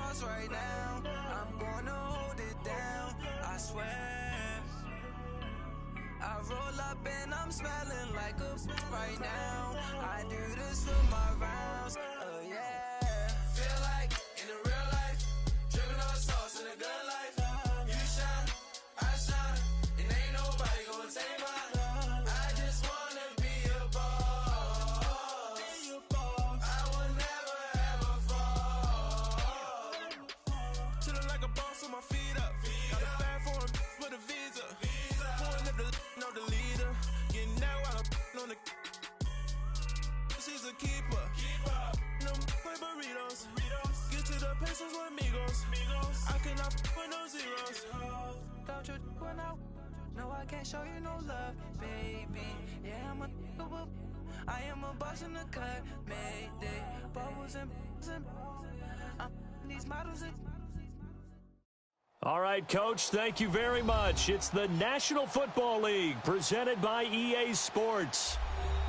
sauce right now. I'm gonna hold it down, I swear. I roll up and I'm smelling like a right now. I do this for my rounds, oh yeah. Feel like in the real life, dripping on sauce in a good life. You shine, I shine, and ain't nobody gonna take mine. I just wanna be a boss. I will never ever fall. Chillin' like a boss with my feet up. Got a bag for him with a visa. Pulling up the know the leader. Getting that while I'm on the. She's a keeper. No play burritos. Get to the pesos with amigos. I cannot with no zeros. Don't you run out? No, I can't show you no love, baby. Yeah, I am a boss in the cut. Mayday. Bubbles and these models are. All right, Coach, thank you very much. It's the National Football League presented by EA Sports.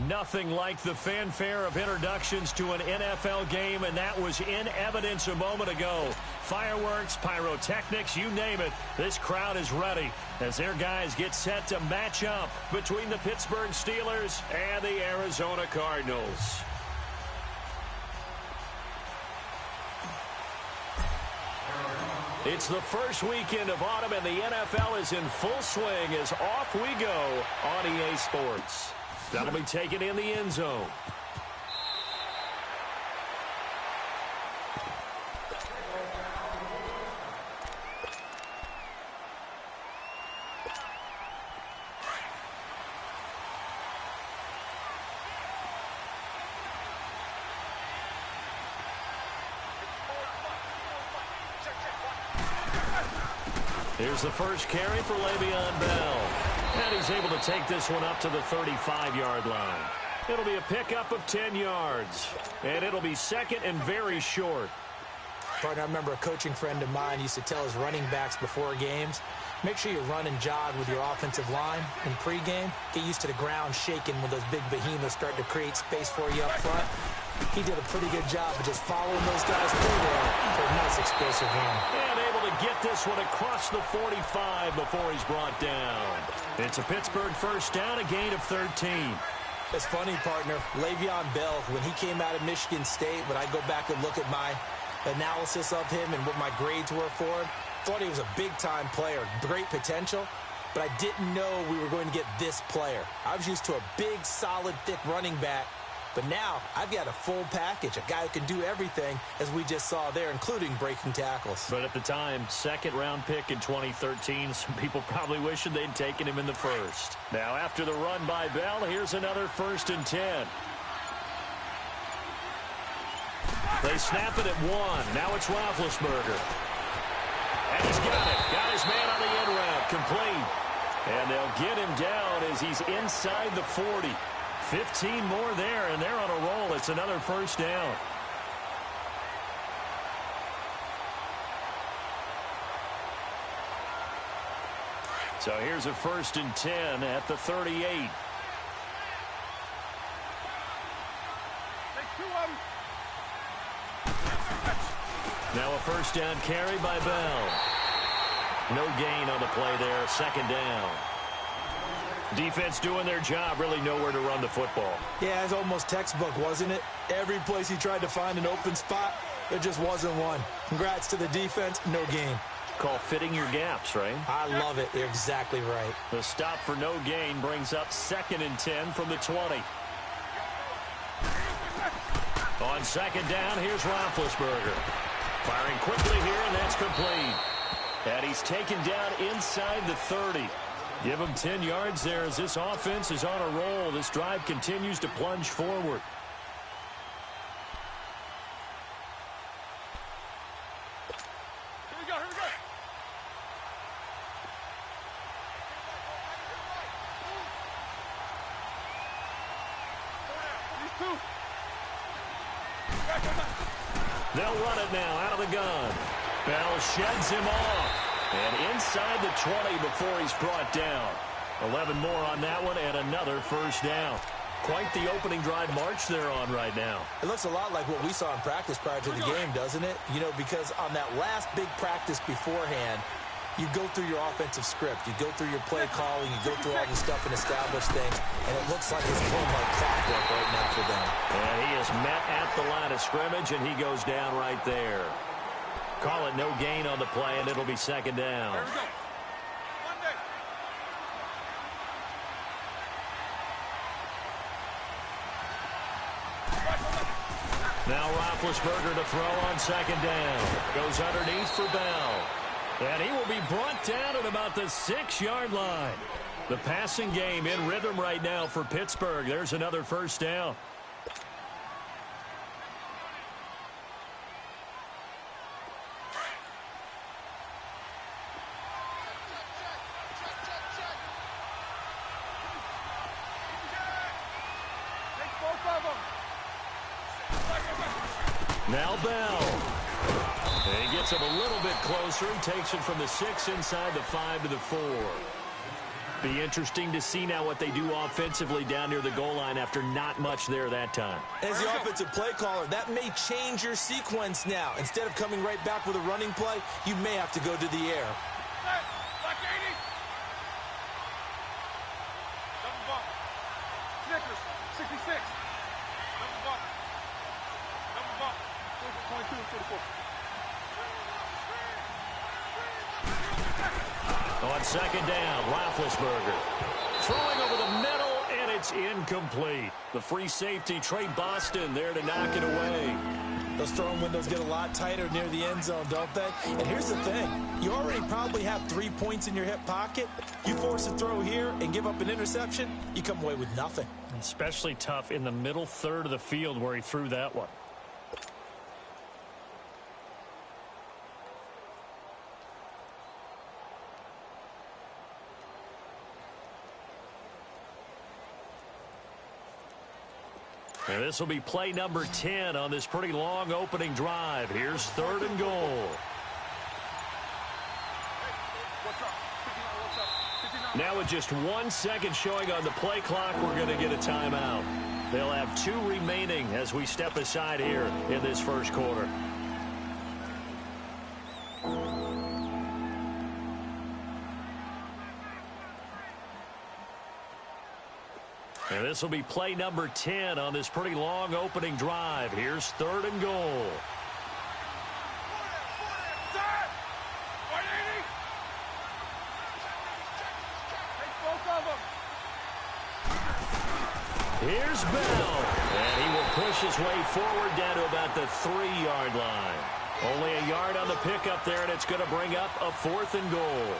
Nothing like the fanfare of introductions to an NFL game, and that was in evidence a moment ago. Fireworks, pyrotechnics, you name it. This crowd is ready as their guys get set to match up between the Pittsburgh Steelers and the Arizona Cardinals. It's the first weekend of autumn, and the NFL is in full swing as off we go on EA Sports. That'll be taken in the end zone. Here's the first carry for Le'Veon Bell. And he's able to take this one up to the 35-yard line. It'll be a pickup of 10 yards. And it'll be second and very short. Partner, I remember a coaching friend of mine used to tell his running backs before games, make sure you run and jog with your offensive line in pregame. Get used to the ground shaking when those big behemoths start to create space for you up front. He did a pretty good job of just following those guys through there for a nice explosive run. And able to get this one across the 45 before he's brought down. It's a Pittsburgh first down, a gain of 13. It's funny, partner. Le'Veon Bell, when he came out of Michigan State, when I go back and look at my analysis of him and what my grades were for him, thought he was a big-time player, great potential, but I didn't know we were going to get this player. I was used to a big, solid, thick running back, but now I've got a full package, a guy who can do everything, as we just saw there, including breaking tackles. But at the time, second-round pick in 2013, some people probably wishing they'd taken him in the first. Now, after the run by Bell, here's another 1st and 10. They snap it at 1. Now it's Roethlisberger. And he's got it. Got his man on the end route. Complete. And they'll get him down as he's inside the 40. 15 more there, and they're on a roll. It's another first down. So here's a 1st and 10 at the 38. Now a first down carry by Bell. No gain on the play there. 2nd down. Defense doing their job, really nowhere to run the football. Yeah, it's almost textbook, wasn't it? Every place he tried to find an open spot, there just wasn't one. Congrats to the defense, no gain. Call fitting your gaps, right? I love it. You're exactly right. The stop for no gain brings up 2nd and 10 from the 20. On 2nd down, here's Roethlisberger. Firing quickly here, and that's complete. And he's taken down inside the 30. Give him 10 yards there as this offense is on a roll. This drive continues to plunge forward. Here we go, here we go. They'll run it now out of the gun. Bell sheds him off. And inside the 20 before he's brought down. 11 more on that one and another first down. Quite the opening drive march they're on right now. It looks a lot like what we saw in practice prior to the game, doesn't it? You know, because on that last big practice beforehand, you go through your offensive script. You go through your play calling. You go through all the stuff and establish things. And it looks like it's going like clockwork right now for them. And he is met at the line of scrimmage, and he goes down right there. Call it no gain on the play, and it'll be second down. Here we go. Now Roethlisberger to throw on second down. Goes underneath for Bell. And he will be brought down at about the 6-yard line. The passing game in rhythm right now for Pittsburgh. There's another first down. Now Bell. And he gets him a little bit closer. He takes it from the 6 inside the 5 to the 4. Be interesting to see now what they do offensively down near the goal line after not much there that time. As the offensive play caller, that may change your sequence now. Instead of coming right back with a running play, you may have to go to the air. Like 80. Double bump. Snickers, 66. Double bump. Double bump. 22 and 44. On second down, Roethlisberger throwing over the middle, and it's incomplete. The free safety, Trey Boston, there to knock it away. Those throwing windows get a lot tighter near the end zone, don't they? And here's the thing. You already probably have 3 points in your hip pocket. You force a throw here and give up an interception, you come away with nothing. Especially tough in the middle third of the field where he threw that one. And this will be play number 10 on this pretty long opening drive. Here's 3rd and goal. Now with just 1 second showing on the play clock, we're going to get a timeout. They'll have 2 remaining as we step aside here in this first quarter. And this will be play number 10 on this pretty long opening drive. Here's 3rd and goal. Here's Bell. And he will push his way forward down to about the 3-yard line. Only a yard on the pickup there, and it's going to bring up a 4th and goal.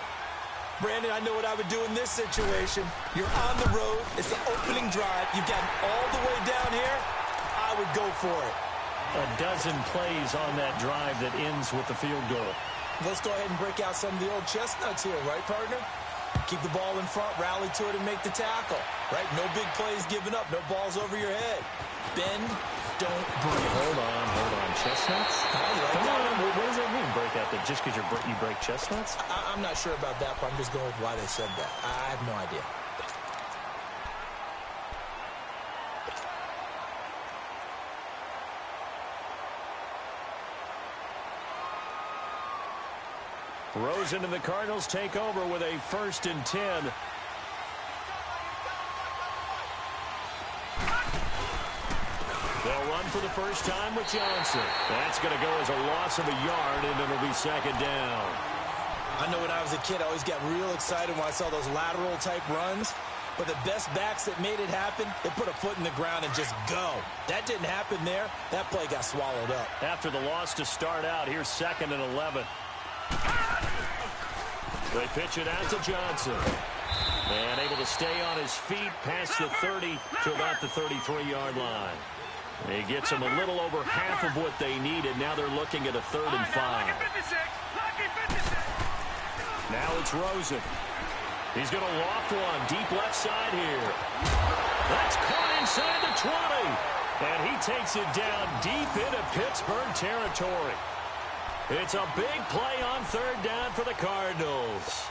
Brandon, I know what I would do in this situation. You're on the road. It's the opening drive. You've gotten all the way down here. I would go for it. A dozen plays on that drive that ends with the field goal. Let's go ahead and break out some of the old chestnuts here, right, partner? Keep the ball in front, rally to it, and make the tackle, right? No big plays given up, no balls over your head. Bend, don't break. Hold on. Chestnuts? Come on. What does that mean, break out? That just because you break chestnuts? I'm not sure about that, but I'm just going with why they said that. I have no idea. Rosen and the Cardinals take over with a 1st and 10. They'll run for the first time with Johnson. That's going to go as a loss of a yard, and it'll be 2nd down. I know when I was a kid, I always got real excited when I saw those lateral-type runs. But the best backs that made it happen, they put a foot in the ground and just go. That didn't happen there. That play got swallowed up. After the loss to start out, here's 2nd and 11. They pitch it out to Johnson. And able to stay on his feet past the 30 to about the 33-yard line. He gets them a little over half of what they needed. Now they're looking at a 3rd and 5. Now it's Rosen. He's going to loft one deep left side here. That's caught inside the 20. And he takes it down deep into Pittsburgh territory. It's a big play on 3rd down for the Cardinals.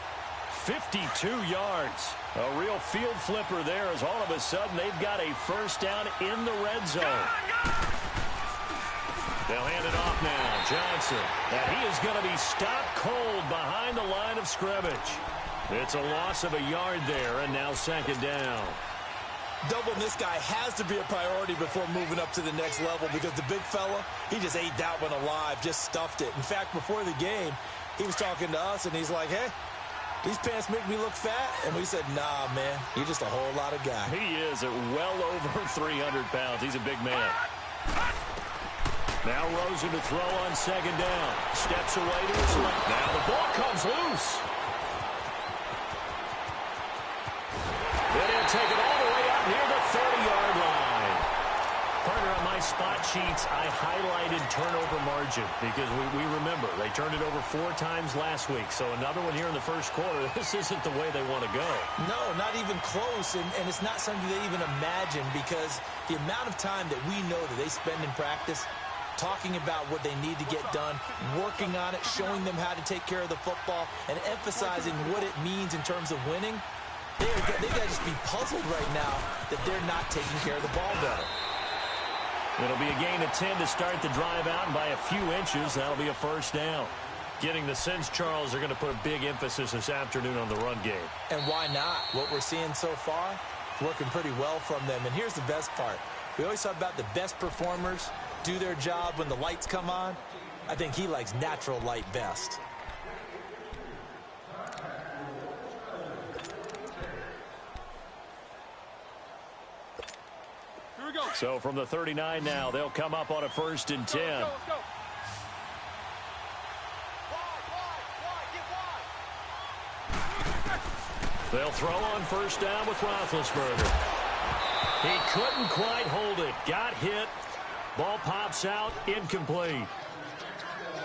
52 yards. A real field flipper there as all of a sudden they've got a first down in the red zone. They'll hand it off now. Johnson. And he is going to be stopped cold behind the line of scrimmage. It's a loss of a yard there, and now second down. Doubling this guy has to be a priority before moving up to the next level because the big fella, he just ate that one alive, just stuffed it. In fact, before the game, he was talking to us, and he's like, hey, these pants make me look fat. And we said, nah, man, you're just a whole lot of guy. He is at well over 300 pounds. He's a big man. Now Rosen to throw on second down. Steps away to his left. Now the ball comes loose. Then he'll take it all the way out near the 30-yard line. Partner, on my spot sheets, I highlighted turnover margin because we remember they turned it over 4 times last week. So another one here in the first quarter. This isn't the way they want to go. No, not even close, and it's not something they even imagine because the amount of time that we know that they spend in practice talking about what they need to get done, working on it, showing them how to take care of the football, and emphasizing what it means in terms of winning. They've got to just be puzzled right now that they're not taking care of the ball better. It'll be a gain of 10 to start the drive out, and by a few inches, that'll be a first down. Getting the sense, Charles, are going to put a big emphasis this afternoon on the run game. And why not? What we're seeing so far is working pretty well from them. And here's the best part. We always talk about the best performers do their job when the lights come on. I think he likes natural light best. Here we go. So from the 39 now, they'll come up on a 1st and 10. Let's go. They'll throw on first down with Roethlisberger. He couldn't quite hold it. Got hit. Ball pops out. Incomplete.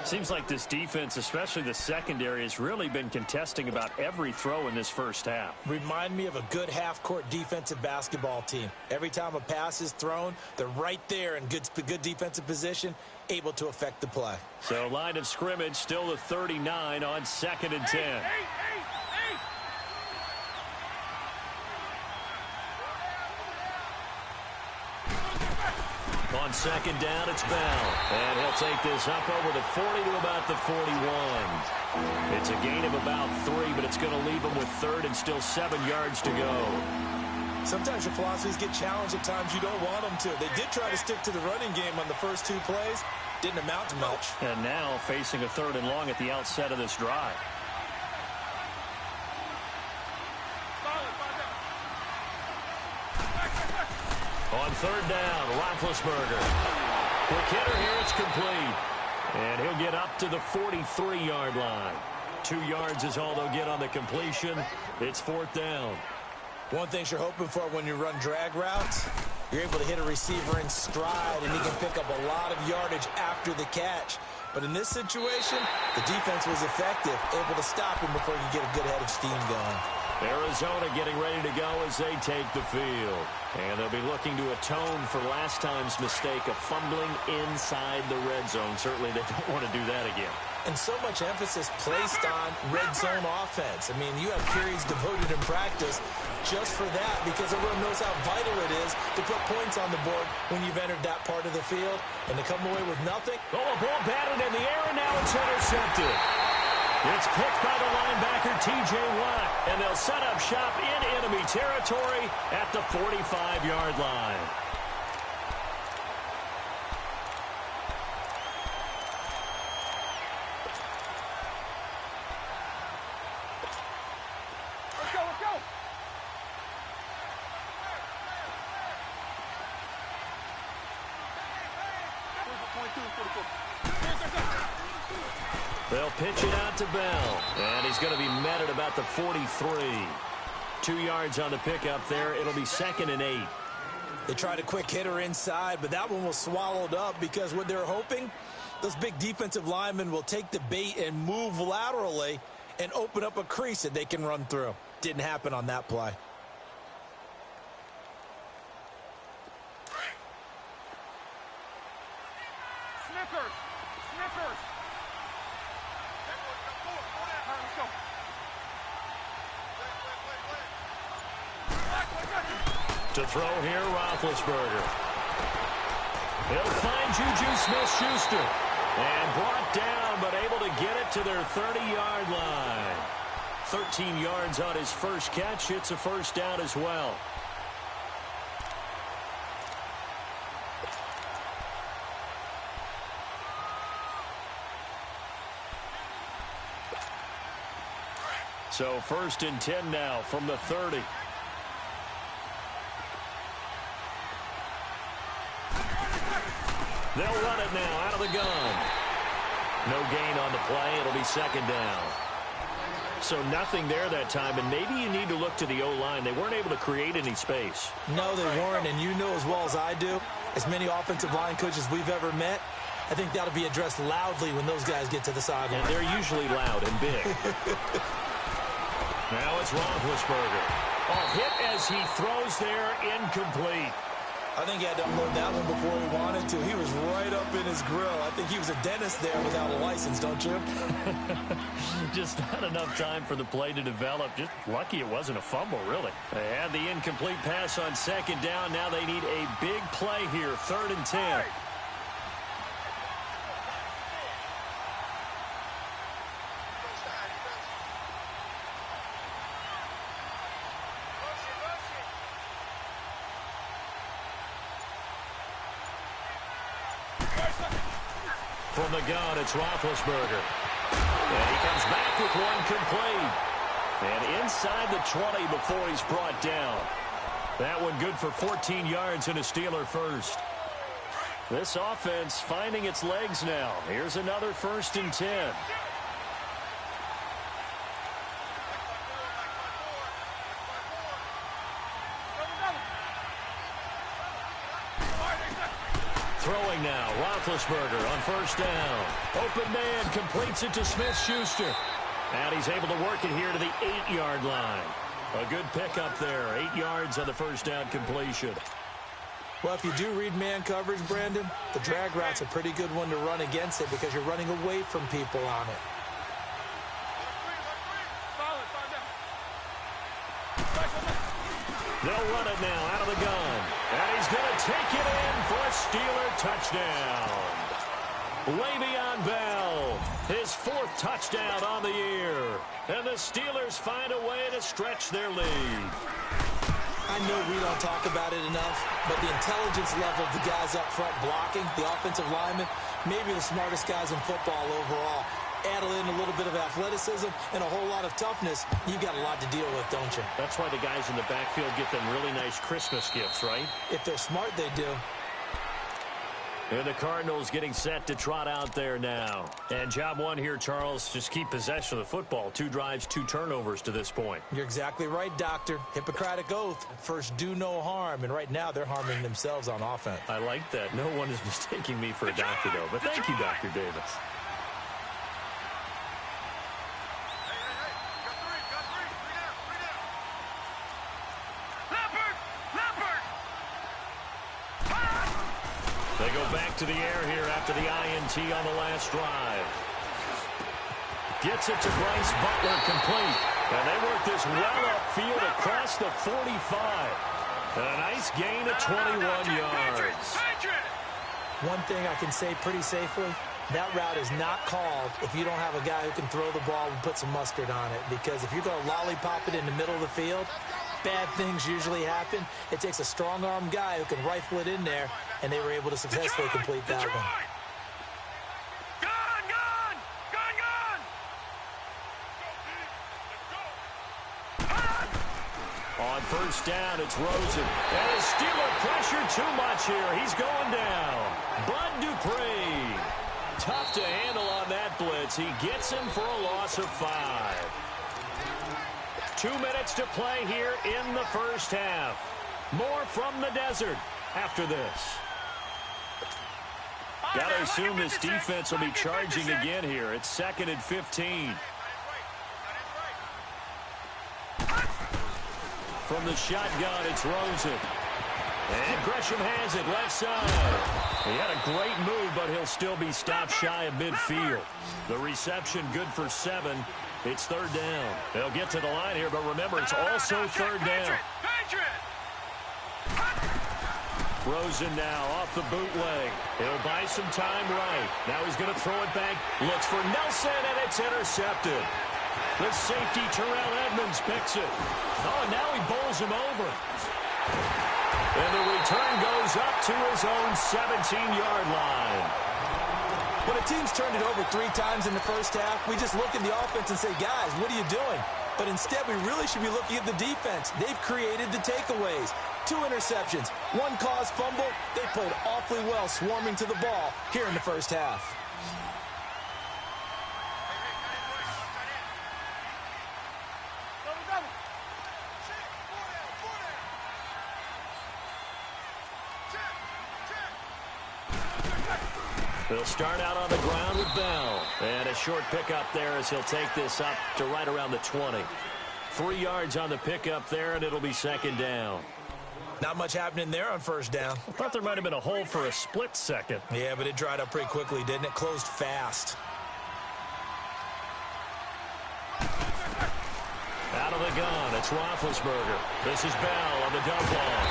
Seems like this defense, especially the secondary, has really been contesting about every throw in this first half. Remind me of a good half-court defensive basketball team. Every time a pass is thrown, they're right there in good defensive position, able to affect the play. So line of scrimmage still the 39 on 2nd and 10. On second down, it's Bell. And he'll take this up over the 40 to about the 41. It's a gain of about 3, but it's going to leave him with 3rd and still 7 yards to go. Sometimes your philosophies get challenged at times you don't want them to. They did try to stick to the running game on the first 2 plays. Didn't amount to much. And now facing a 3rd and long at the outset of this drive. On 3rd down, Roethlisberger. Quick hitter here, it's complete. And he'll get up to the 43-yard line. 2 yards is all they'll get on the completion. It's 4th down. One thing you're hoping for when you run drag routes, you're able to hit a receiver in stride, and he can pick up a lot of yardage after the catch. But in this situation, the defense was effective, able to stop him before you get a good head of steam going. Arizona getting ready to go as they take the field. And they'll be looking to atone for last time's mistake of fumbling inside the red zone. Certainly they don't want to do that again. And so much emphasis placed on red zone offense. I mean, you have periods devoted in practice just for that because everyone knows how vital it is to put points on the board when you've entered that part of the field. And to come away with nothing. Oh, a ball batted in the air, and now it's intercepted. It's picked by the linebacker, T.J. Watt, and they'll set up shop in enemy territory at the 45-yard line. Let's go, let's go. They'll pitch it out to Bell, and he's going to be met at about the 43. 2 yards on the pickup there. It'll be 2nd and 8. They tried a quick hitter inside, but that one was swallowed up because what they're hoping, those big defensive linemen will take the bait and move laterally and open up a crease that they can run through. Didn't happen on that play. Snickers. Snickers. Let's go. To throw here, Roethlisberger. He'll find Juju Smith-Schuster. And brought down, but able to get it to their 30-yard line. 13 yards on his first catch. It's a first down as well. So 1st and 10 now from the 30. They'll run it now out of the gun. No gain on the play. It'll be 2nd down. So nothing there that time, and maybe you need to look to the O-line. They weren't able to create any space. No, they weren't, and you know as well as I do, as many offensive line coaches we've ever met, I think that'll be addressed loudly when those guys get to the sideline. And they're usually loud and big. Now it's Roethlisberger. Hit as he throws there, incomplete. I think he had to unload that one before he wanted to. He was right up in his grill. I think he was a dentist there without a license, don't you? Just not enough time for the play to develop. Just lucky it wasn't a fumble, really. They had the incomplete pass on 2nd down. Now they need a big play here, 3rd and 10. From the gun, it's Roethlisberger. And he comes back with one complete. And inside the 20 before he's brought down. That one good for 14 yards and a Steeler first. This offense finding its legs now. Here's another 1st and 10. Throwing now, Roethlisberger on 1st down. Open man completes it to Smith-Schuster. And he's able to work it here to the 8-yard line. A good pickup there, 8 yards on the 1st down completion. Well, if you do read man coverage, Brandon, the drag route's a pretty good one to run against it because you're running away from people on it. They'll run it now out of the gun. And he's going to take it in for a Steeler touchdown. Le'Veon Bell, his 4th touchdown on the year. And the Steelers find a way to stretch their lead. I know we don't talk about it enough, but the intelligence level of the guys up front blocking, the offensive linemen, maybe the smartest guys in football overall. Add in a little bit of athleticism and a whole lot of toughness, you've got a lot to deal with, don't you? That's why the guys in the backfield get them really nice Christmas gifts, right? If they're smart, they do. And the Cardinals getting set to trot out there now. And job one here, Charles, just keep possession of the football. 2 drives, 2 turnovers to this point. You're exactly right, Doctor. Hippocratic oath. First, do no harm. And right now, they're harming themselves on offense. I like that. No one is mistaking me for a doctor, though. But thank you, Dr. Davis. They go back to the air here after the INT on the last drive. Gets it to Bryce Butler complete. And they work this well upfield across the 45. And a nice gain of 21 yards. One thing I can say pretty safely, that route is not called if you don't have a guy who can throw the ball and put some mustard on it. Because if you're going to lollipop it in the middle of the field, bad things usually happen. It takes a strong-arm guy who can rifle it in there, and they were able to successfully complete that one. On 1st down, it's Rosen. And his Steeler pressure too much here. He's going down. Bud Dupree. Tough to handle on that blitz. He gets him for a loss of 5. 2 minutes to play here in the first half. More from the desert after this. Got to assume this defense will be charging again here. It's 2nd and 15. From the shotgun, it's Rosen. And Gresham has it left side. He had a great move, but he'll still be stopped shy of midfield. The reception good for 7. It's 3rd down. They'll get to the line here, but remember, it's also 3rd down. Rosen now off the bootleg. He'll buy some time right. Now he's going to throw it back. Looks for Nelson, and it's intercepted. The safety, Terrell Edmonds, picks it. Oh, now he bowls him over. And the return goes up to his own 17-yard line. When a team's turned it over 3 times in the first half, we just look at the offense and say, guys, what are you doing? But instead, we really should be looking at the defense. They've created the takeaways. 2 interceptions, 1 caused fumble. They played awfully well swarming to the ball here in the first half. They'll start out on the ground with Bell. And a short pickup there as he'll take this up to right around the 20. 3 yards on the pickup there, and it'll be second down. Not much happening there on first down. I thought there might have been a hole for a split second. Yeah, but it dried up pretty quickly, didn't it? Closed fast. Out of the gun, it's Roethlisberger. This is Bell on the dump ball.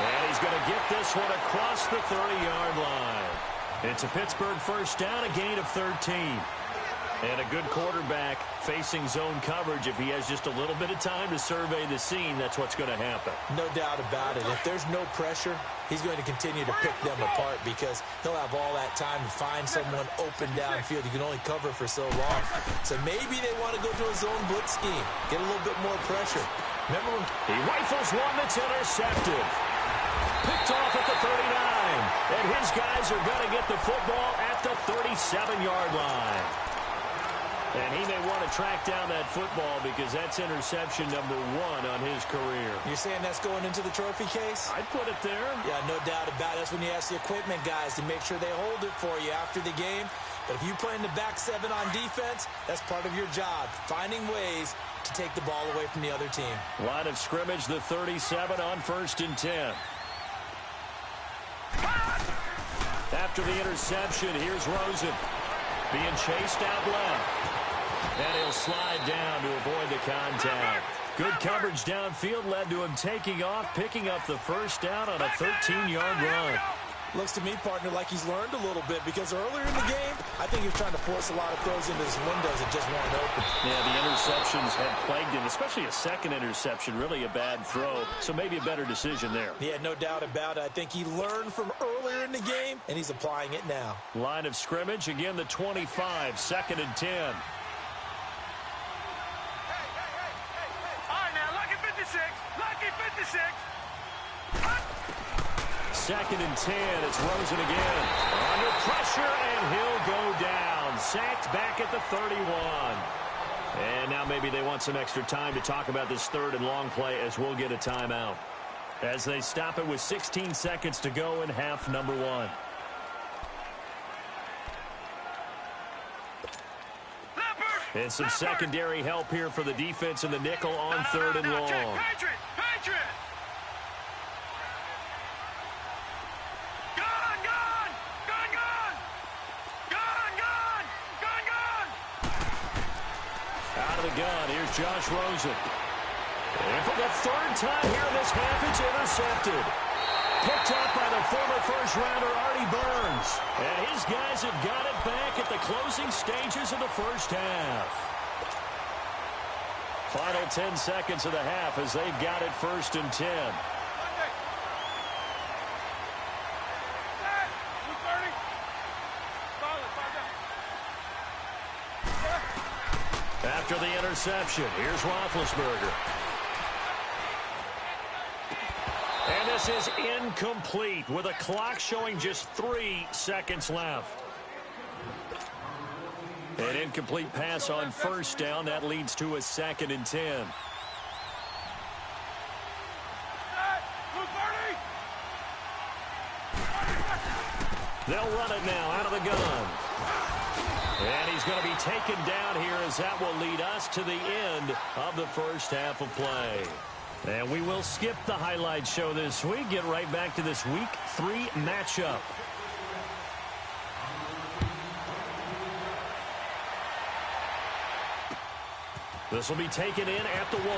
And he's going to get this one across the 30-yard line. It's a Pittsburgh first down, a gain of 13. And a good quarterback facing zone coverage. If he has just a little bit of time to survey the scene, that's what's going to happen. No doubt about it. If there's no pressure, he's going to continue to pick them apart because he'll have all that time to find someone open downfield. You can only cover for so long. So maybe they want to go to a zone blitz scheme, get a little bit more pressure. Remember when he rifles one that's intercepted. Picked off at the 39. And his guys are going to get the football at the 37-yard line. And he may want to track down that football because that's interception number 1 on his career. You're saying that's going into the trophy case? I'd put it there. Yeah, no doubt about it. That's when you ask the equipment guys to make sure they hold it for you after the game. But if you play in the back 7 on defense, that's part of your job, finding ways to take the ball away from the other team. Line of scrimmage, the 37 on 1st and 10. After the interception, here's Rosen being chased out left. And he'll slide down to avoid the contact. Good coverage downfield led to him taking off, picking up the first down on a 13-yard run. Looks to me, partner, like he's learned a little bit because earlier in the game, I think he was trying to force a lot of throws into his windows that just weren't open. Yeah, the interceptions had plagued him, especially a second interception, really a bad throw. So maybe a better decision there. Yeah, no doubt about it. I think he learned from earlier in the game, and he's applying it now. Line of scrimmage, again the 25, 2nd and 10. Lucky 56. 2nd and 10. It's Rosen again. Under pressure, and he'll go down. Sacked back at the 31. And now maybe they want some extra time to talk about this 3rd and long play as we'll get a timeout. As they stop it with 16 seconds to go in half number 1. And some secondary help here for the defense in the nickel on 3rd and long. Patriot! Out of the gun, here's Josh Rosen. And for the 3rd time here in this half, it's intercepted. Picked up by the former first-rounder Artie Burns. And his guys have got it back at the closing stages of the first half. Final 10 seconds of the half as they've got it 1st and 10. After the interception, here's Roethlisberger. And this is incomplete with a clock showing just 3 seconds left. An incomplete pass on 1st down. That leads to a 2nd and 10. They'll run it now out of the gun. And he's going to be taken down here as that will lead us to the end of the first half of play. And we will skip the highlight show this week. Get right back to this Week 3 matchup. This will be taken in at the 1.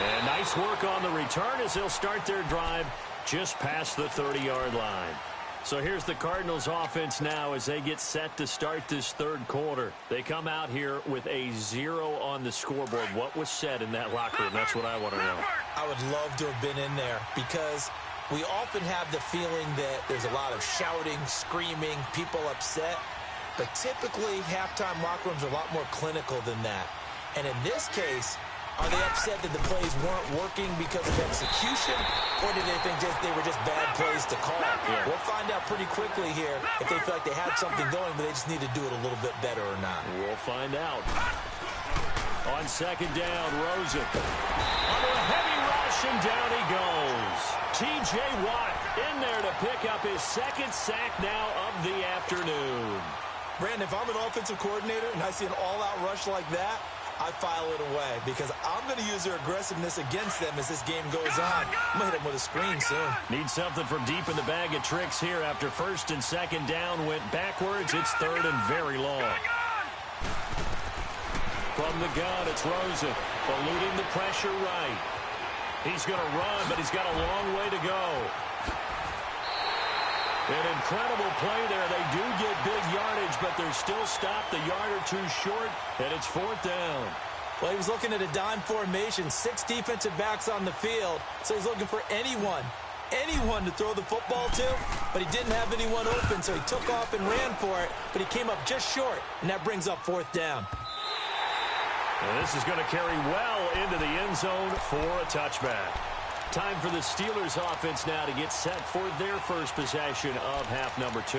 And nice work on the return as they'll start their drive just past the 30-yard line. So here's the Cardinals offense now as they get set to start this third quarter. They come out here with a 0 on the scoreboard. What was said in that locker room? That's what I want to know. I would love to have been in there because we often have the feeling that there's a lot of shouting, screaming, people upset. But typically, halftime locker rooms are a lot more clinical than that. And in this case, are they upset that the plays weren't working because of execution, or did they think they were just bad plays to call? Yeah. We'll find out pretty quickly here if they feel like they had something going, but they just need to do it a little bit better or not. We'll find out. On second down, Rosen. Under a heavy rush, and down he goes. T.J. Watt in there to pick up his second sack now of the afternoon. Brandon, if I'm an offensive coordinator and I see an all-out rush like that, I file it away because I'm going to use their aggressiveness against them as this game goes on. I'm going to hit them with a screen soon. Need something from deep in the bag of tricks here after first and second down went backwards. It's third and very long. From the gun, it's Rosen, eluding the pressure right. He's going to run, but he's got a long way to go. An incredible play there. They do get big yardage, but they're still stopped a yard or two short, and it's fourth down. Well, he was looking at a dime formation, 6 defensive backs on the field, so he's looking for anyone to throw the football to, but he didn't have anyone open, so he took off and ran for it, but he came up just short, and that brings up fourth down. And this is going to carry well into the end zone for a touchback. Time for the Steelers offense now to get set for their first possession of half number 2.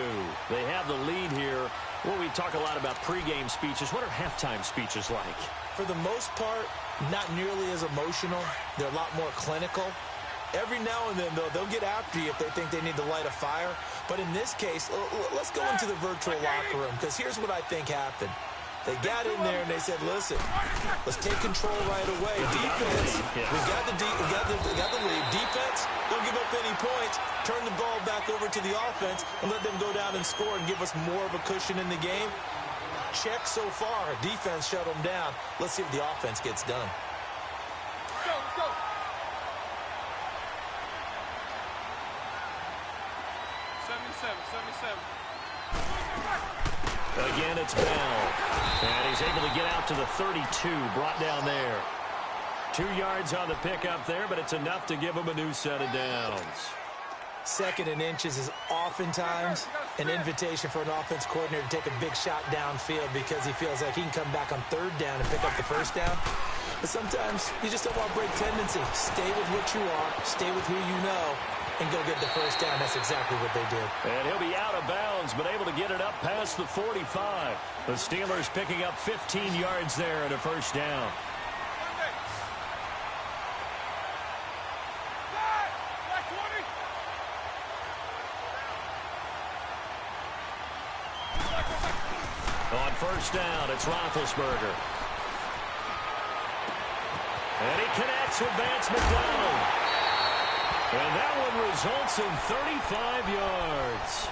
They have the lead here. Well, we talk a lot about pregame speeches. What are halftime speeches like? For the most part, not nearly as emotional. They're a lot more clinical. Every now and then, though, they'll get after you if they think they need to light a fire. But in this case, let's go into the virtual locker room because here's what I think happened. They got in there and they said, listen, let's take control right away. Defense, we got the lead. Defense, don't give up any points. Turn the ball back over to the offense and let them go down and score and give us more of a cushion in the game. Check so far. Defense shut them down. Let's see if the offense gets done. Let's go. Seventy-seven. Again, it's Bell. And he's able to get out to the 32, brought down there. 2 yards on the pickup there, but it's enough to give him a new set of downs. Second and inches is oftentimes an invitation for an offense coordinator to take a big shot downfield because he feels like he can come back on third down and pick up the first down. But sometimes you just don't want to break tendency. Stay with what you are, stay with who you know, and go get the first down. That's exactly what they did. And he'll be out of bounds, but able to get it up past the 45. The Steelers picking up 15 yards there and a first down. On first down, it's Roethlisberger. And he connects with Vance McDonald. And that one results in 35 yards.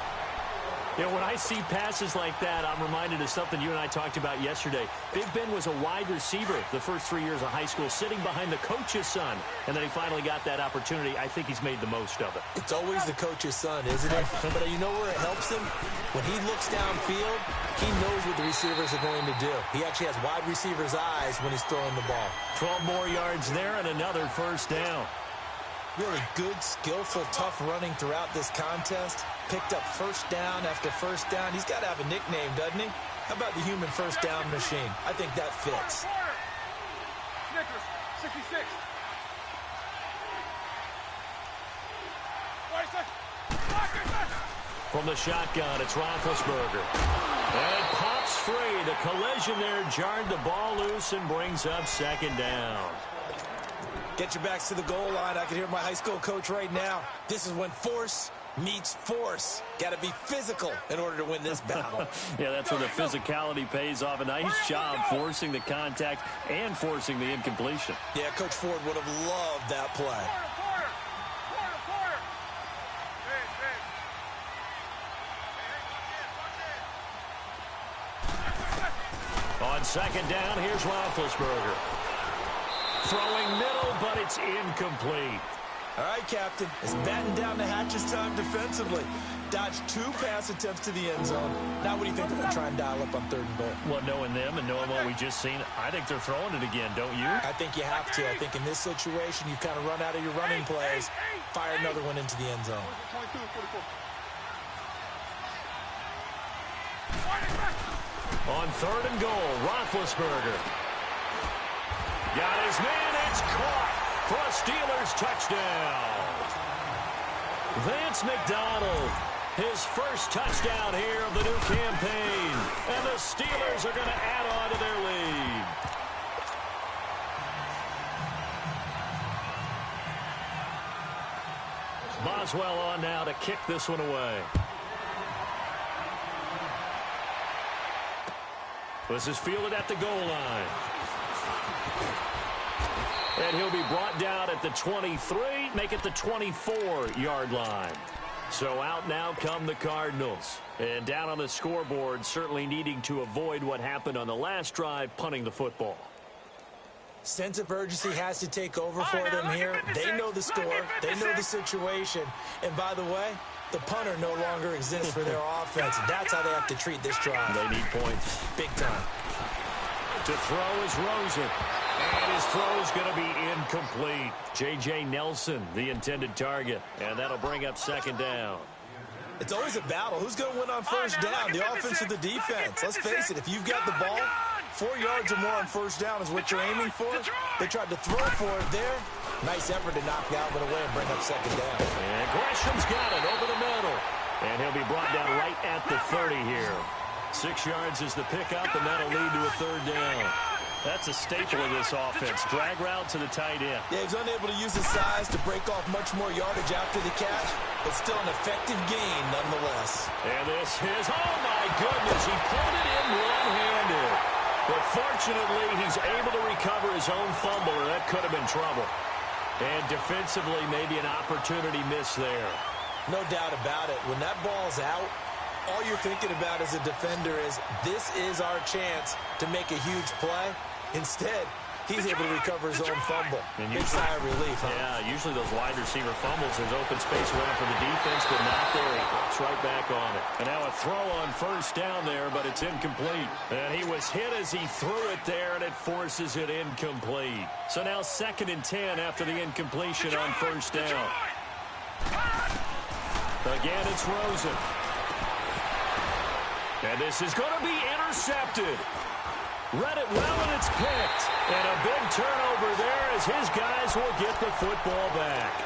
You know, when I see passes like that, I'm reminded of something you and I talked about yesterday. Big Ben was a wide receiver the first 3 years of high school, sitting behind the coach's son. And then he finally got that opportunity. I think he's made the most of it. It's always the coach's son, isn't it? But you know where it helps him? When he looks downfield, he knows what the receivers are going to do. He actually has wide receivers' eyes when he's throwing the ball. 12 more yards there and another first down. Really good, skillful, tough running throughout this contest. Picked up first down after first down. He's got to have a nickname, doesn't he? How about the human first down machine? I think that fits. Snickers, 66. From the shotgun, it's Roethlisberger. And it pops free. The collision there jarred the ball loose and brings up second down. Get your backs to the goal line. I can hear my high school coach right now. This is when force meets force. Got to be physical in order to win this battle. Yeah, that's where the physicality pays off. A nice job forcing the contact and forcing the incompletion. Yeah, Coach Ford would have loved that play. On second down, here's Roethlisberger. throwing middle, but it's incomplete. All right, Captain. It's batten down the hatches time defensively. Dodged 2 pass attempts to the end zone. Now what do you think they're going to try and dial up on 3rd and goal? Well, knowing them and knowing what we just seen, I think they're throwing it again, don't you? I think you have to. I think in this situation, you kind of run out of your running plays, fire another one into the end zone. 22, 44. On 3rd and goal, Roethlisberger. Got his man, it's caught for a Steelers touchdown. Vance McDonald, his first touchdown here of the new campaign. And the Steelers are going to add on to their lead. Boswell on now to kick this one away. This is fielded at the goal line. And he'll be brought down at the 23, make it the 24-yard line. So out now come the Cardinals. And down on the scoreboard, certainly needing to avoid what happened on the last drive, punting the football. Sense of urgency has to take over for them here. They know the score. They know the situation. And by the way, the punter no longer exists for their offense. That's how they have to treat this drive. They need points. Big time. To throw is Rosen. And his throw is going to be incomplete. J.J. Nelson, the intended target. And that'll bring up 2nd down. It's always a battle. Who's going to win on 1st down? The offense or the defense? Let's face it, if you've got the ball, 4 yards or more on 1st down is what you're aiming for. They tried to throw for it there. Nice effort to knock that one away and bring up 2nd down. And Gresham's got it over the middle. And he'll be brought down right at the 30 here. 6 yards is the pickup, and that'll lead to a 3rd down. That's a staple of this offense. Drag route to the tight end. Yeah, he's unable to use his size to break off much more yardage after the catch, but still an effective gain nonetheless. And this is, oh my goodness, he pulled it in one-handed. But fortunately, he's able to recover his own fumble, or that could have been trouble. And defensively, maybe an opportunity miss there. No doubt about it. When that ball's out, all you're thinking about as a defender is, this is our chance to make a huge play. Instead, he's able to recover his own fumble. And big sigh of relief, huh? Yeah, usually those wide receiver fumbles, there's open space around for the defense, but not there. He hops right back on it. And now a throw on 1st down there, but it's incomplete. And he was hit as he threw it there, and it forces it incomplete. So now 2nd and 10 after the incompletion on 1st down. Again, it's Rosen. And this is going to be intercepted. Read it well, and it's picked. And a big turnover there as his guys will get the football back.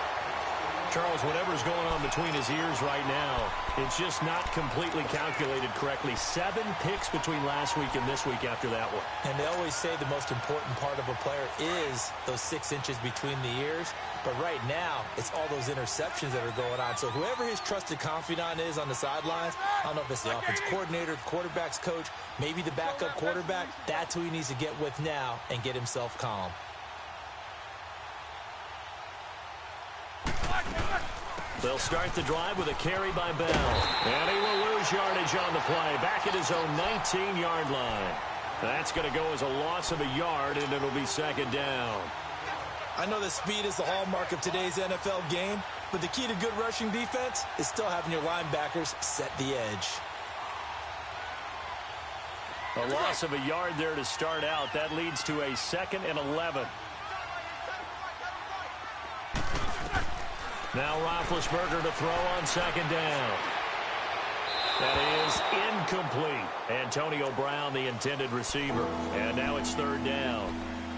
Charles, whatever's going on between his ears right now, it's just not completely calculated correctly. 7 picks between last week and this week after that one. And they always say the most important part of a player is those 6 inches between the ears. But right now, it's all those interceptions that are going on. So whoever his trusted confidant is on the sidelines, I don't know if it's the offense coordinator, the quarterback's coach, maybe the backup quarterback, that's who he needs to get with now and get himself calm. They'll start the drive with a carry by Bell. And he will lose yardage on the play. Back at his own 19-yard line. That's going to go as a loss of a yard, and it'll be 2nd down. I know that speed is the hallmark of today's NFL game, but the key to good rushing defense is still having your linebackers set the edge. A loss of a yard there to start out. That leads to a 2nd and 11. Now Roethlisberger to throw on 2nd down. That is incomplete. Antonio Brown, the intended receiver. And now it's 3rd down.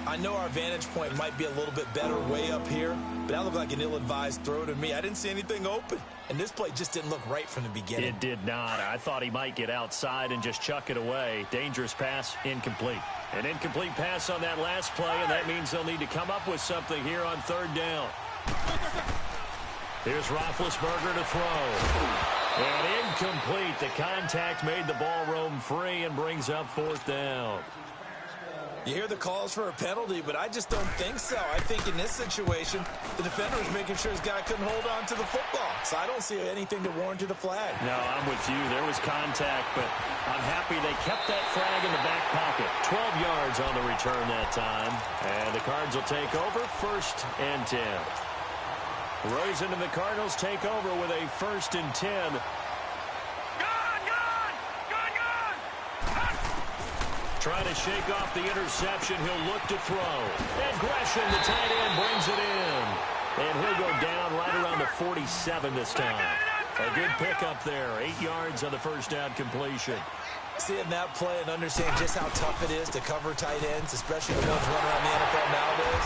I know our vantage point might be a little bit better way up here, but that looked like an ill-advised throw to me. I didn't see anything open, and this play just didn't look right from the beginning. It did not. I thought he might get outside and just chuck it away. Dangerous pass, incomplete. An incomplete pass on that last play, and that means they'll need to come up with something here on 3rd down. Here's Roethlisberger to throw. And incomplete. The contact made the ball roam free and brings up 4th down. You hear the calls for a penalty, but I just don't think so. I think in this situation, the defender was making sure his guy couldn't hold on to the football. So I don't see anything to warrant a flag. No, I'm with you. There was contact, but I'm happy they kept that flag in the back pocket. 12 yards on the return that time. And the Cards will take over 1st and 10. Rosen and the Cardinals take over with a 1st and 10. Trying to shake off the interception. He'll look to throw. And Gresham, the tight end, brings it in. And he'll go down right around the 47 this time. A good pickup there. 8 yards on the first down completion. Seeing that play and understand just how tough it is to cover tight ends, especially the ones running around the NFL nowadays,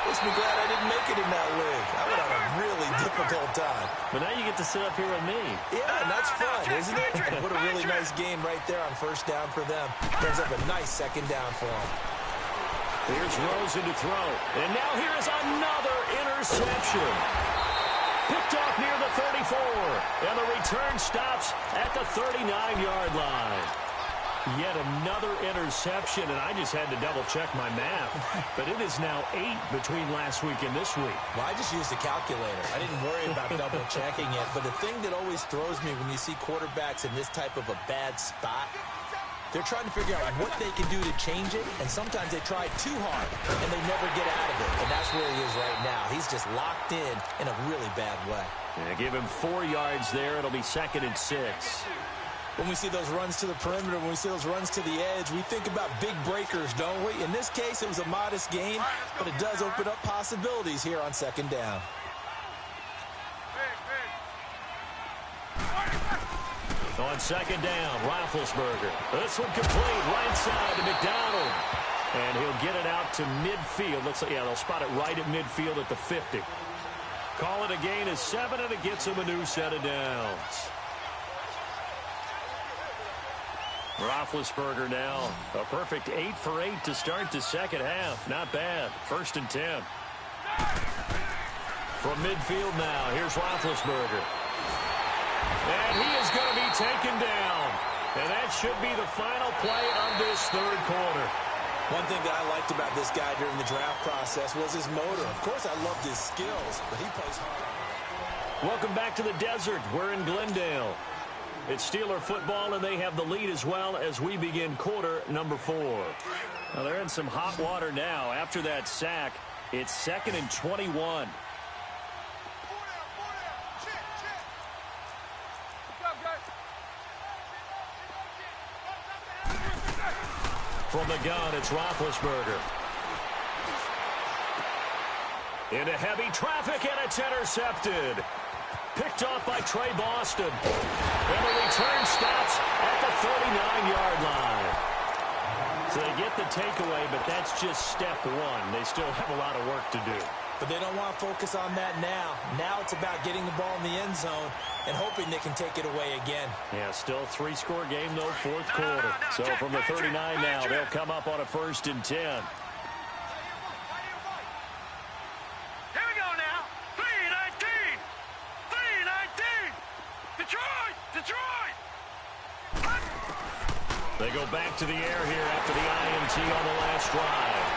makes me glad I didn't make it in that league. I would have a really difficult time. But now you get to sit up here with me. Yeah, and that's fun, isn't it? What a really nice game right there on 1st down for them. Brings up a nice 2nd down for them. Here's Rosen to throw. And now here's another interception. Picked off near the 34. And the return stops at the 39-yard line. Yet another interception, and I just had to double-check my math. But it is now 8 between last week and this week. Well, I just used a calculator. I didn't worry about double-checking it. But the thing that always throws me when you see quarterbacks in this type of a bad spot, they're trying to figure out what they can do to change it, and sometimes they try too hard, and they never get out of it. And that's where he is right now. He's just locked in a really bad way. Yeah, give him 4 yards there. It'll be 2nd and 6. When we see those runs to the perimeter, when we see those runs to the edge, we think about big breakers, don't we? In this case, it was a modest gain, but it does open up possibilities here on 2nd down. On 2nd down, Roethlisberger. This one complete, right side to McDonald. And he'll get it out to midfield. Looks like, yeah, they'll spot it right at midfield at the 50. Call it a gain of 7, and it gets him a new set of downs. Roethlisberger now, a perfect 8 for 8 to start the 2nd half. Not bad. 1st and 10. From midfield now, here's Roethlisberger. And he is going to be taken down. And that should be the final play of this 3rd quarter. One thing that I liked about this guy during the draft process was his motor. Of course, I loved his skills, but he plays hard. Welcome back to the desert. We're in Glendale. It's Steeler football, and they have the lead as well as we begin quarter number 4. Now, they're in some hot water now. After that sack, it's 2nd and 21. From the gun, it's Roethlisberger. Into heavy traffic, and it's intercepted. Picked off by Trey Boston. And the return stops at the 39-yard line. So they get the takeaway, but that's just step 1. They still have a lot of work to do. But they don't want to focus on that now. Now it's about getting the ball in the end zone and hoping they can take it away again. Yeah, still a 3-score game, though, 4th quarter. So from the 39 now, they'll come up on a 1st and 10. They go back to the air here after the INT on the last drive.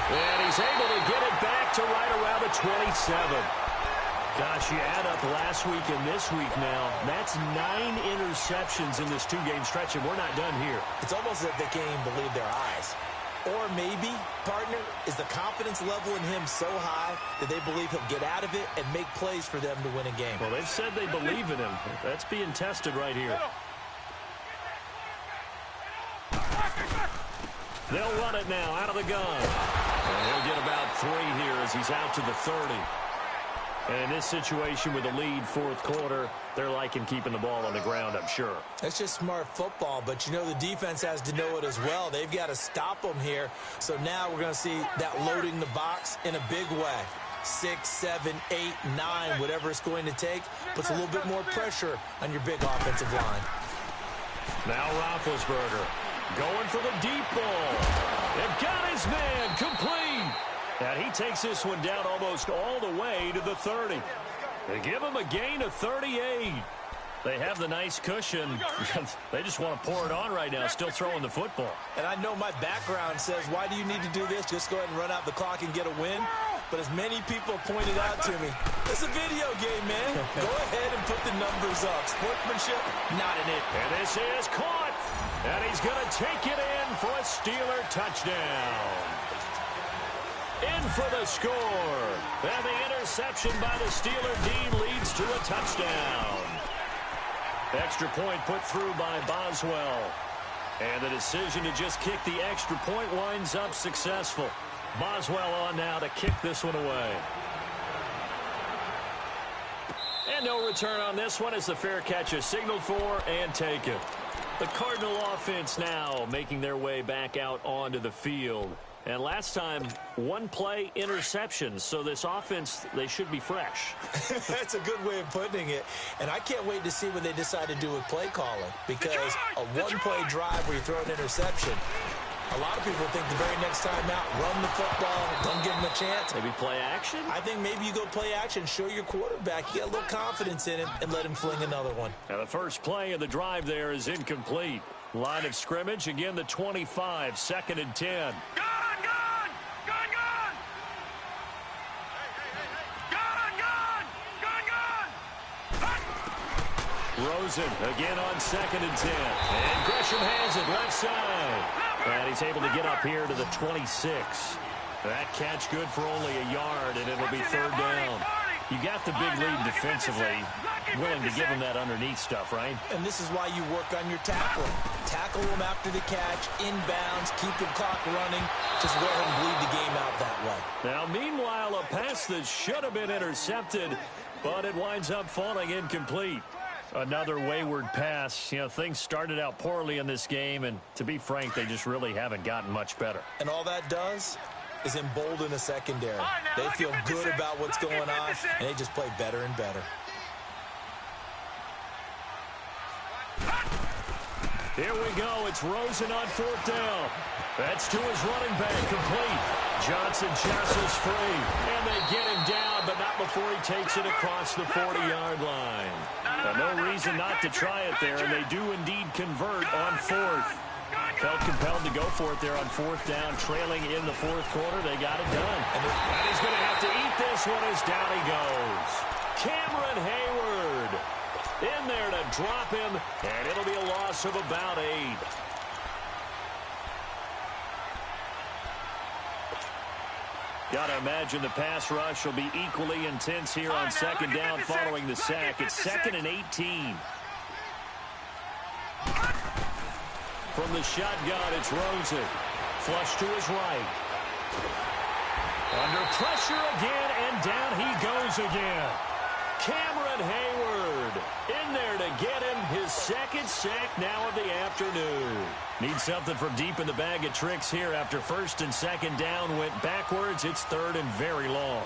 And he's able to get it back to right around the 27. Gosh, you add up last week and this week now, that's 9 interceptions in this 2-game stretch, and we're not done here. It's almost as if they can't even believe their eyes. Or maybe, partner, is the confidence level in him so high that they believe he'll get out of it and make plays for them to win a game. Well, they've said they believe in him. That's being tested right here. They'll run it now out of the gun. And he'll get about 3 here as he's out to the 30. And in this situation with the lead 4th quarter, they're liking keeping the ball on the ground, I'm sure. That's just smart football, but you know the defense has to know it as well. They've got to stop them here. So now we're going to see that loading the box in a big way. 6, 7, 8, 9, whatever it's going to take, puts a little bit more pressure on your big offensive line. Now Roethlisberger going for the deep ball. And got his man complete. And he takes this one down almost all the way to the 30. They give him a gain of 38. They have the nice cushion. They just want to pour it on right now, still throwing the football. And I know my background says, why do you need to do this? Just go ahead and run out the clock and get a win. But as many people pointed out to me, it's a video game, man. Go ahead and put the numbers up. Sportsmanship, not in it. And this is caught. And he's going to take it in for a Steeler touchdown. In for the score. And the interception by the Steeler D leads to a touchdown. Extra point put through by Boswell. And the decision to just kick the extra point winds up successful. Boswell on now to kick this one away. And no return on this one as the fair catch is signaled for and taken. The Cardinal offense now making their way back out onto the field. And last time, one play interception. So this offense, they should be fresh. That's a good way of putting it. And I can't wait to see what they decide to do with play calling. Because a one-play drive where you throw an interception, a lot of people think the very next time out, run the football, don't give them a chance. Maybe play action? I think maybe you go play action, show your quarterback you got a little confidence in him, and let him fling another one. Now the first play of the drive there is incomplete. Line of scrimmage, again the 25, 2nd and 10. Rosen again on 2nd and 10. And Gresham has it left side. And he's able to get up here to the 26. That catch good for only a yard, and it'll be 3rd down. You got the big lead defensively. Willing to give him that underneath stuff, right? And this is why you work on your tackling. Tackle him after the catch, inbounds, keep the clock running. Just go ahead and bleed the game out that way. Now, meanwhile, a pass that should have been intercepted, but it winds up falling incomplete. Another wayward pass. You know, things started out poorly in this game, and to be frank, they just really haven't gotten much better. And all that does is embolden a secondary. They feel good about what's going on, and they just play better and better. Here we go. It's Rosen on 4th down. That's to his running back, complete. Johnson jostles free, and they get him down, but not before he takes it across the 40-yard line. Now, no reason not to try it there, and they do indeed convert on 4th. Felt compelled to go for it there on 4th down, trailing in the 4th quarter. They got it done. And he's going to have to eat this one as down he goes. Cameron Hayward in there to drop him, and it'll be a loss of about 8. Got to imagine the pass rush will be equally intense here on 2nd down following the sack. It's 2nd and 18. From the shotgun, it's Rosen. Flush to his right. Under pressure again, and down he goes again. Cameron Hayward in there to get him his 2nd sack now of the afternoon. Needs something from deep in the bag of tricks here after 1st and 2nd down went backwards. It's 3rd and very long.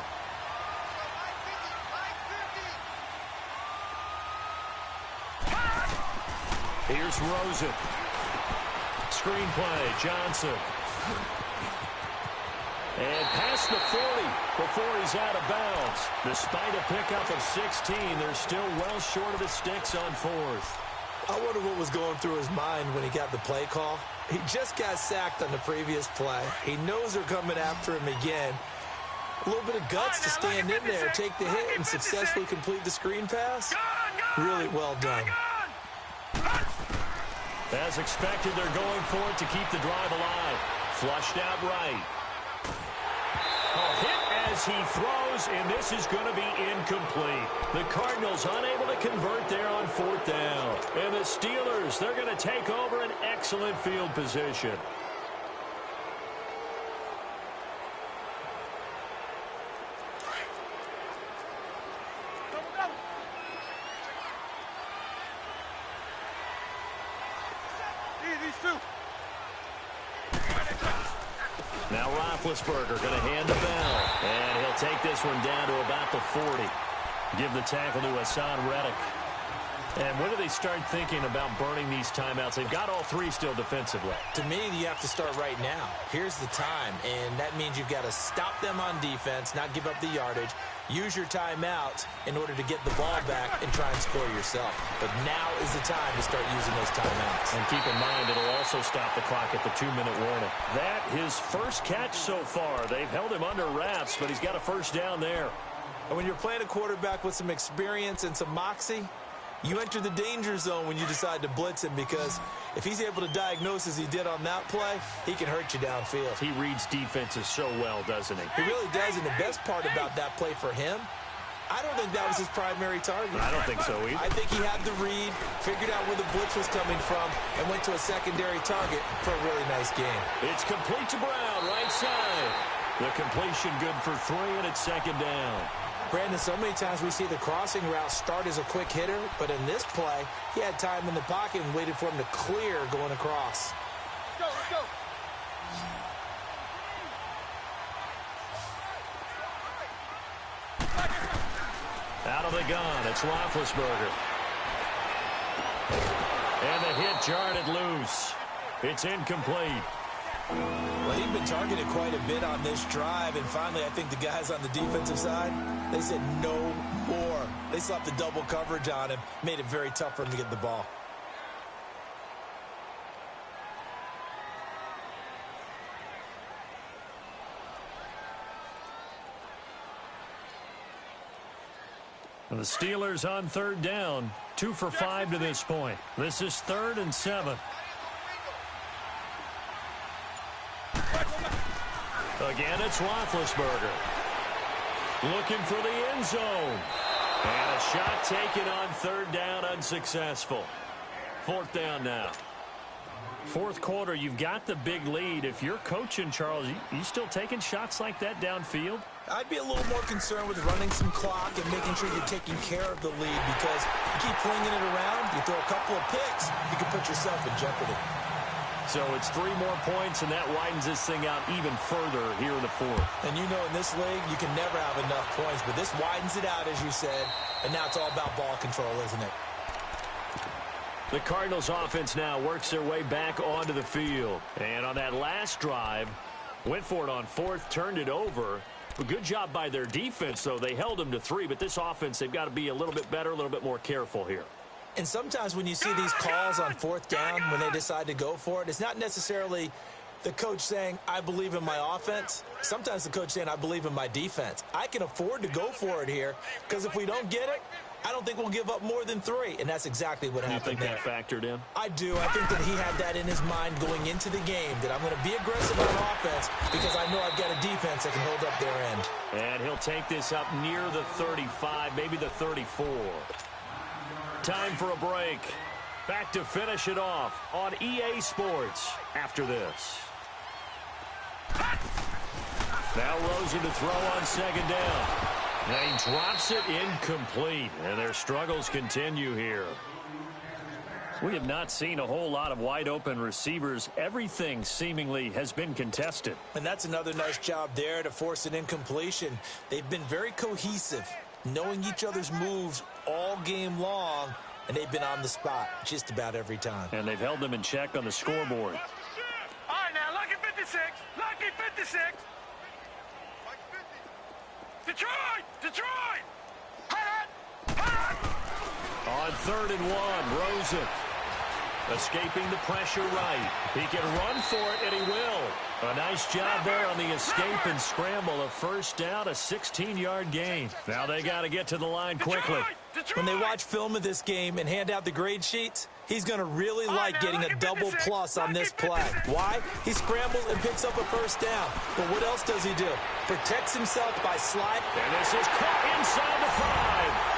Here's Rosen. Screenplay, Johnson. And past the 40 before he's out of bounds. Despite a pickup of 16, they're still well short of the sticks on 4th. I wonder what was going through his mind when he got the play call. He just got sacked on the previous play. He knows they're coming after him again. A little bit of guts to stand in there, take the hit, and successfully complete the screen pass. Really well done. As expected, they're going for it to keep the drive alive. Flushed out right. A hit as he throws, and this is going to be incomplete. The Cardinals unable to convert there on 4th down. And the Steelers, they're going to take over an excellent field position. Now Roethlisberger going to hand the ball. And he'll take this one down to about the 40. Give the tackle to Hassan Reddick. And when do they start thinking about burning these timeouts? They've got all 3 still defensively. To me, you have to start right now. Here's the time, and that means you've got to stop them on defense, not give up the yardage, Use your timeouts in order to get the ball back and try and score yourself. But now is the time to start using those timeouts. And keep in mind, it'll also stop the clock at the 2-minute warning. That, his first catch so far. They've held him under wraps, but he's got a first down there. And when you're playing a quarterback with some experience and some moxie, you enter the danger zone when you decide to blitz him, because if he's able to diagnose as he did on that play, he can hurt you downfield. He reads defenses so well, doesn't he? He really does, and the best part about that play for him, I don't think that was his primary target. I don't think so either. I think he had the read, figured out where the blitz was coming from, and went to a secondary target for a really nice game. It's complete to Brown, right side. The completion good for 3, and it's second down. Brandon, so many times we see the crossing route start as a quick hitter, but in this play, he had time in the pocket and waited for him to clear going across. Let's go. Out of the gun, it's Roethlisberger. And the hit jarred it loose. It's incomplete. Well, he'd been targeted quite a bit on this drive, and finally I think the guys on the defensive side, they said no more. They slapped the double coverage on him, made it very tough for him to get the ball. The Steelers on third down, 2 for 5 to this point. This is 3rd and 7. Again, it's Roethlisberger. Looking for the end zone. And a shot taken on third down, unsuccessful. 4th down now. 4th quarter, you've got the big lead. If you're coaching, Charles, you still taking shots like that downfield? I'd be a little more concerned with running some clock and making sure you're taking care of the lead, because you keep flinging it around, you throw a couple of picks, you can put yourself in jeopardy. So it's 3 more points, and that widens this thing out even further here in the 4th. And you know in this league, you can never have enough points, but this widens it out, as you said, and now it's all about ball control, isn't it? The Cardinals offense now works their way back onto the field. And on that last drive, went for it on 4th, turned it over. A good job by their defense, though. They held them to 3, but this offense, they've got to be a little bit better, a little bit more careful here. And sometimes when you see these calls on 4th down, when they decide to go for it, it's not necessarily the coach saying, I believe in my offense. Sometimes the coach saying, I believe in my defense. I can afford to go for it here, because if we don't get it, I don't think we'll give up more than 3. And that's exactly what happened there. You think that factored in? I do. I think that he had that in his mind going into the game, that I'm going to be aggressive on offense because I know I've got a defense that can hold up their end. And he'll take this up near the 35, maybe the 34. Time for a break. Back to finish it off on EA Sports after this. Now Rosen to throw on 2nd down. And he drops it incomplete, and their struggles continue here. We have not seen a whole lot of wide-open receivers. Everything seemingly has been contested. And that's another nice job there to force an incompletion. They've been very cohesive, knowing each other's moves all game long, and they've been on the spot just about every time. And they've held them in check on the scoreboard. All right, now, lucky 56. Lucky 56. Detroit! On 3rd and 1, Rosen escaping the pressure right. He can run for it, and he will. A nice job there on the escape and scramble. A first down, a 16-yard gain. Now they got to get to the line quickly. When they watch film of this game and hand out the grade sheets, he's going to really like getting a double plus on this play. Why? He scrambles and picks up a first down. But what else does he do? Protects himself by slide. And this is caught inside the 5.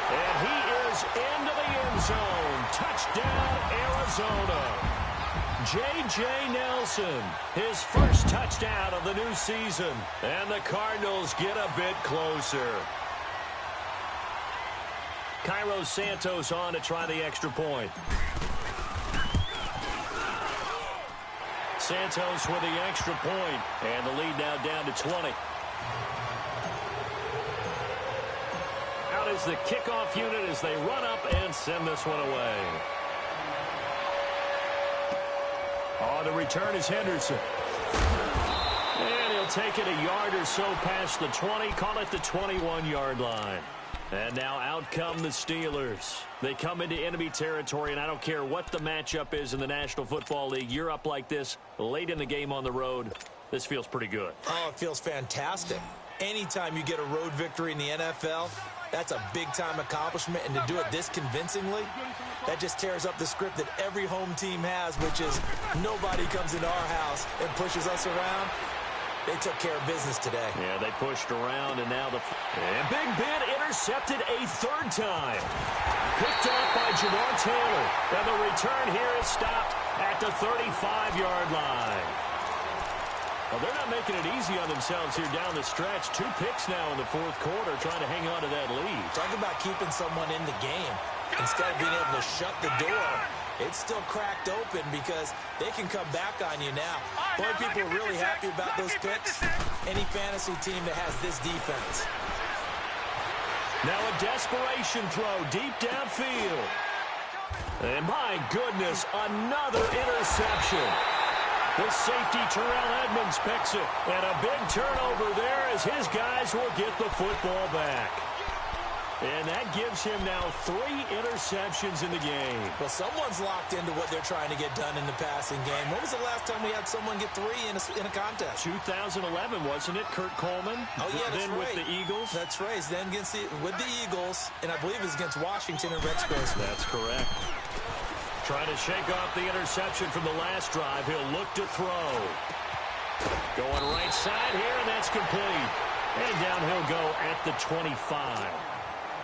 And he is into the end zone. Touchdown, Arizona. J.J. Nelson, his first touchdown of the new season. And the Cardinals get a bit closer. Cairo Santos on to try the extra point. Santos with the extra point, and the lead now down to 20. Out is the kickoff unit as they run up and send this one away. On to return is Henderson. And he'll take it a yard or so past the 20, call it the 21-yard line. And now out come the Steelers. They come into enemy territory, and I don't care what the matchup is in the National Football League. You're up like this late in the game on the road. This feels pretty good. Oh, it feels fantastic. Anytime you get a road victory in the NFL, that's a big-time accomplishment, and to do it this convincingly, that just tears up the script that every home team has, which is nobody comes into our house and pushes us around. They took care of business today. Yeah, they pushed around, and now and Big Ben intercepted a third time. Picked off by Jamar Taylor. And the return here is stopped at the 35-yard line. Well, they're not making it easy on themselves here down the stretch. 2 picks now in the fourth quarter, trying to hang on to that lead. Talk about keeping someone in the game. Instead of being able to shut the door, it's still cracked open because they can come back on you now. Boy, people are really happy about those picks. Any fantasy team that has this defense. Now a desperation throw deep downfield. And my goodness, another interception. The safety Terrell Edmonds picks it. And a big turnover there as his guys will get the football back. And that gives him now 3 interceptions in the game. Well, someone's locked into what they're trying to get done in the passing game. When was the last time we had someone get 3 in a contest? 2011, wasn't it? Kurt Coleman. Oh, yeah, that's then right. with the Eagles. That's right. Then with the Eagles, and I believe it was against Washington and Rex Grossman. That's correct. Trying to shake off the interception from the last drive. He'll look to throw. Going right side here, and that's complete. And down he'll go at the 25.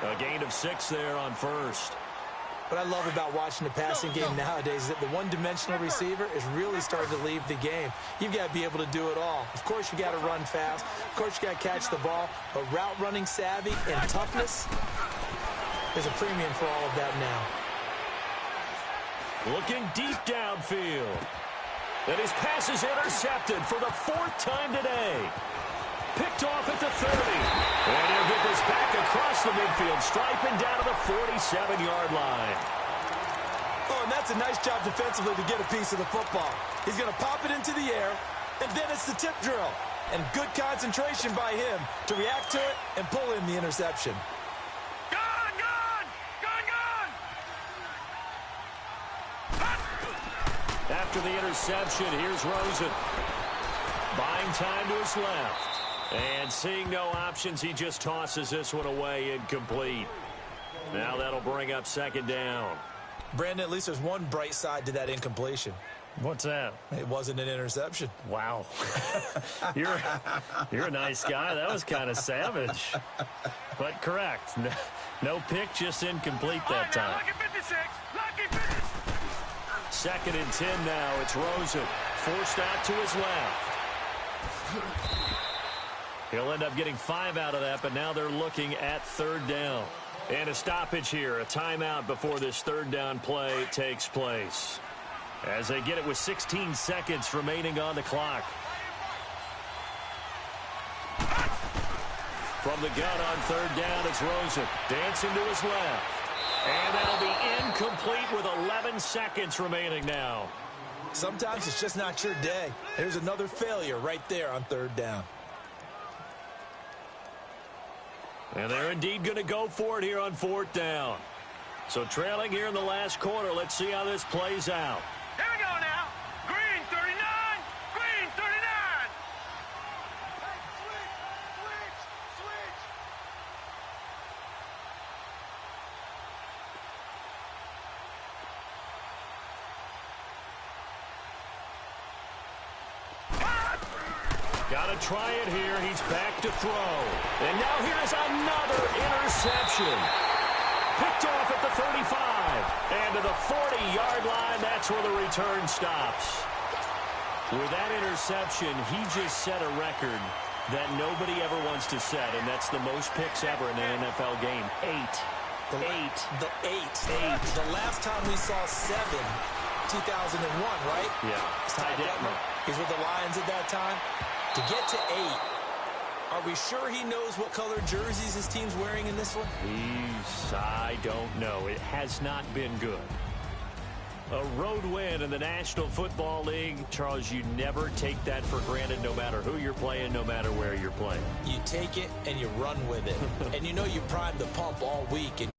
A gain of 6 there on first. What I love about watching the passing game nowadays is that the one-dimensional receiver is really starting to leave the game. You've got to be able to do it all. Of course, you got to run fast. Of course, you got to catch the ball. But route running savvy and toughness, there's a premium for all of that now. Looking deep downfield. And his pass is intercepted for the 4th time today. Picked off at the 30. And he'll get this back across the midfield stripe and down to the 47-yard line. Oh, and that's a nice job defensively to get a piece of the football. He's going to pop it into the air, and then it's the tip drill. And good concentration by him to react to it and pull in the interception. Gone, gone! Gone, gone! After the interception, here's Rosen. Buying time to his left. And seeing no options, he just tosses this one away incomplete. Now that'll bring up 2nd down. Brandon, at least there's one bright side to that incompletion. What's that? It wasn't an interception. Wow. You're a nice guy. That was kind of savage. But correct. No pick, just incomplete that time. Lucky 56! Lucky 56! 2nd and 10 now. It's Rosen. Forced out to his left. He'll end up getting 5 out of that, but now they're looking at 3rd down. And a stoppage here, a timeout before this 3rd down play takes place. As they get it with 16 seconds remaining on the clock. From the gun on 3rd down, it's Rosen. Dancing to his left. And that'll be incomplete with 11 seconds remaining now. Sometimes it's just not your day. There's another failure right there on 3rd down. And they're indeed going to go for it here on 4th down. So trailing here in the last quarter. Let's see how this plays out. Here we go now. Green 39. Green 39. Switch. Got to try it here. He's back to throw. And now here's another interception. Picked off at the 35. And to the 40-yard line, that's where the return stops. With that interception, he just set a record that nobody ever wants to set, and that's the most picks ever in an NFL game. 8. The last time we saw 7, 2001, right? Yeah. Ty Detmer. He's with the Lions at that time. To get to 8, are we sure he knows what color jerseys his team's wearing in this one? I don't know. It has not been good. A road win in the National Football League. Charles, you never take that for granted no matter who you're playing, no matter where you're playing. You take it and you run with it. And you know you primed the pump all week. And